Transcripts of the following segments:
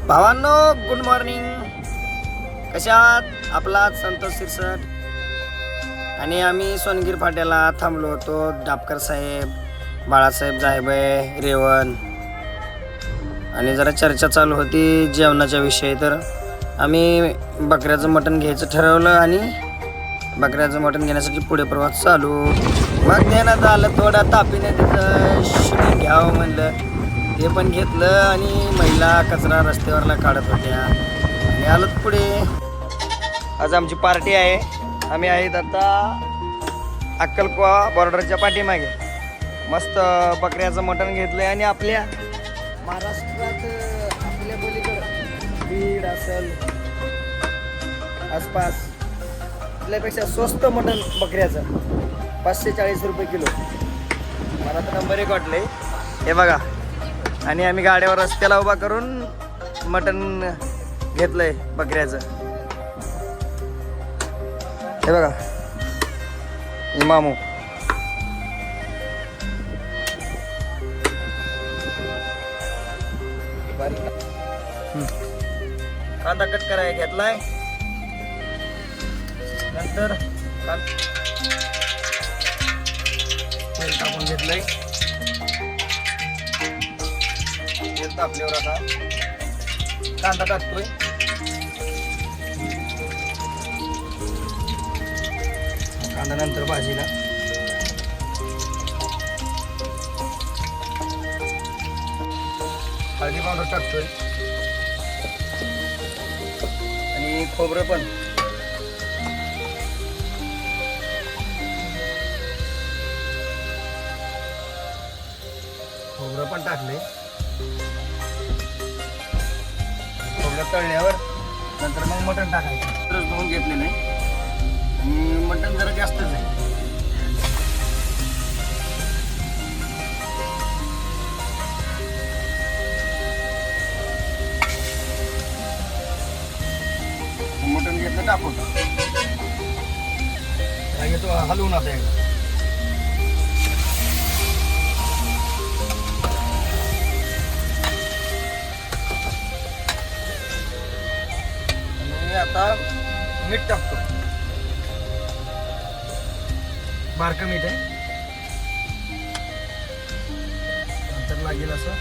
भावांनो, good morning. कशा आहात? आपला संतोष शिरसट आणि आम्ही सोनगीर फाट्याला थांबलो होतो. डापकर साहेब, बाळासाहेब जायबे, रेवण आणि जरा चर्चा चालू होती जेवणाच्या विषयी. तर आम्ही बकऱ्याचं मटण घ्यायचं ठरवलं आणि बकऱ्याचं मटण घेण्यासाठी पुढे प्रवास चालू. मग ध्यानात आलं थोडा तापीने तिथं शूटिंग घ्यावं म्हणलं. ते पण घेतलं आणि महिला कचरा रस्त्यावरला काढत होत्या आणि आलोत पुढे. आज आमची पार्टी आहे. आम्ही आहेत आता अक्कलकोवा बॉर्डरच्या पाठीमागे. मस्त बकऱ्याचं मटण घेतलंय आणि आपल्या महाराष्ट्रात आपल्या पलीकडं बीड असेल आसपास आपल्यापेक्षा स्वस्त मटण बकऱ्याचं 540 रुपये किलो. मला तर नंबर 1 वाटलंय. हे बघा. आणि आम्ही गाड्यावर रस्त्याला उभा करून मटण घेतलंय बकऱ्याचं. हे बघा इमामू. कांदा कट करायला घेतलाय. नंतर तेल टाकून घेतलंय. तेल तापल्यावर आता कांदा टाकतोय. कांदा नंतर भाजीला. हळदी पावडर टाकतोय आणि खोबरं पण. खोबरं पण टाकले. खोबरं तळल्यावर नंतर मग मटण टाकायचं. तर धुवून घेतले नाही आणि मटण जरा जास्तच आहे. मटण घेतलं टाकून घेतो हलवून आता एकदा. आणि आता मीठ टाकतो. बारकं मीठ आहे. नंतर लागेल असं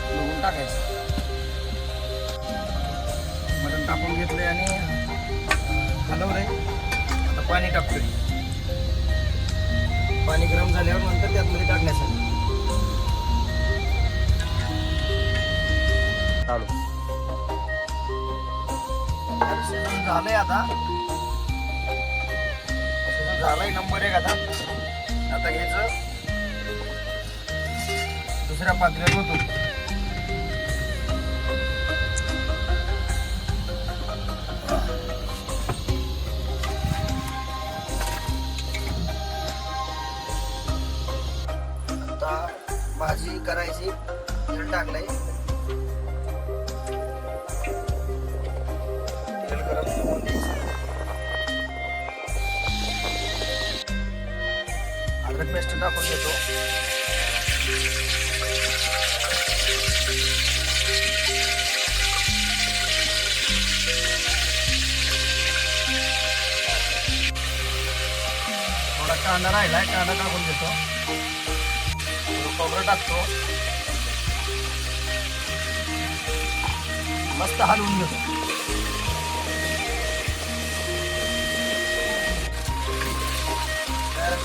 बघून टाकायचं. मटण टाकून घेतलंय आणि हलवलंय. आता पाणी टाकतोय. पाणी गरम झाल्यावर नंतर त्यातमध्ये टाकण्यासाठी चालू झालंय. आता झालंय नंबर 1. आता घ्यायचं दुसऱ्या पातेल्यात होतो. आता भाजी करायची. तेल टाकलंय. तेल गरम होऊन द्यायचं. अद्रक पेस्ट टाकून देतो. थोडा कांदा राहिलाय. कांदा टाकून देतो. खोबरं टाकतो. मस्त हलवून घेतो.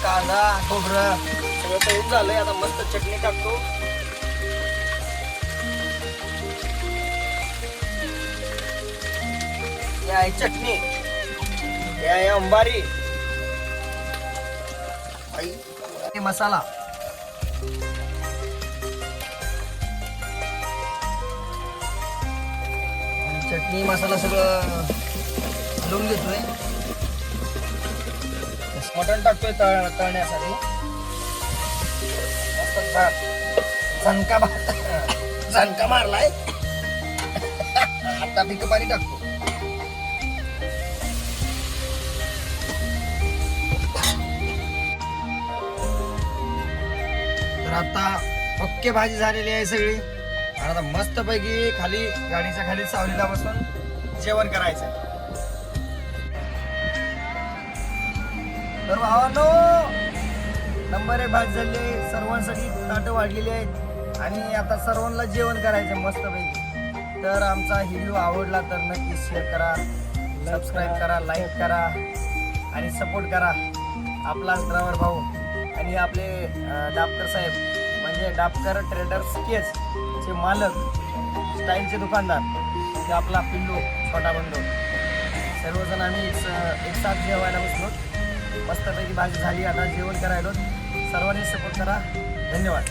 कांदा खोबरं सगळं तळून झालंय. आता मस्त चटणी टाकतो. ही आहे चटणी. ही आहे अंबारी. मसाला. चटणी मसाला सगळं हलवून घेतोय. मटण टाकतोय तळण्यासाठी. झणका मारलाय. आता पिक पाणी टाकतो. तर आता ओके भाजी झालेली आहे सगळी. आता मस्तपैकी खाली गाडीच्या खाली सावलीला बसून जेवण करायचं. तर भावांनो, नंबर 1 भाजी झाली, सर्वांसाठी ताटं वाढलेली आहेत आणि आता सर्वांना जेवण करायचं मस्तपैकी. तर आमचा व्हिडिओ आवडला तर नक्की शेअर करा, सबस्क्राईब करा, लाईक करा आणि सपोर्ट करा. आपलाच ड्रायव्हर भाऊ आणि आपले डापकर साहेब म्हणजे डापकर ट्रेडर्स केस चे मालक, स्टाईलचे दुकानदार, ते आपला पिल्लू छोटा बंधू, सर्वजण आम्ही एक साथ जेवायला बसलो. मस्तपैकी भाजी झाली, आता जेवण करायलो. सर्वांनी सपोर्ट करा. धन्यवाद.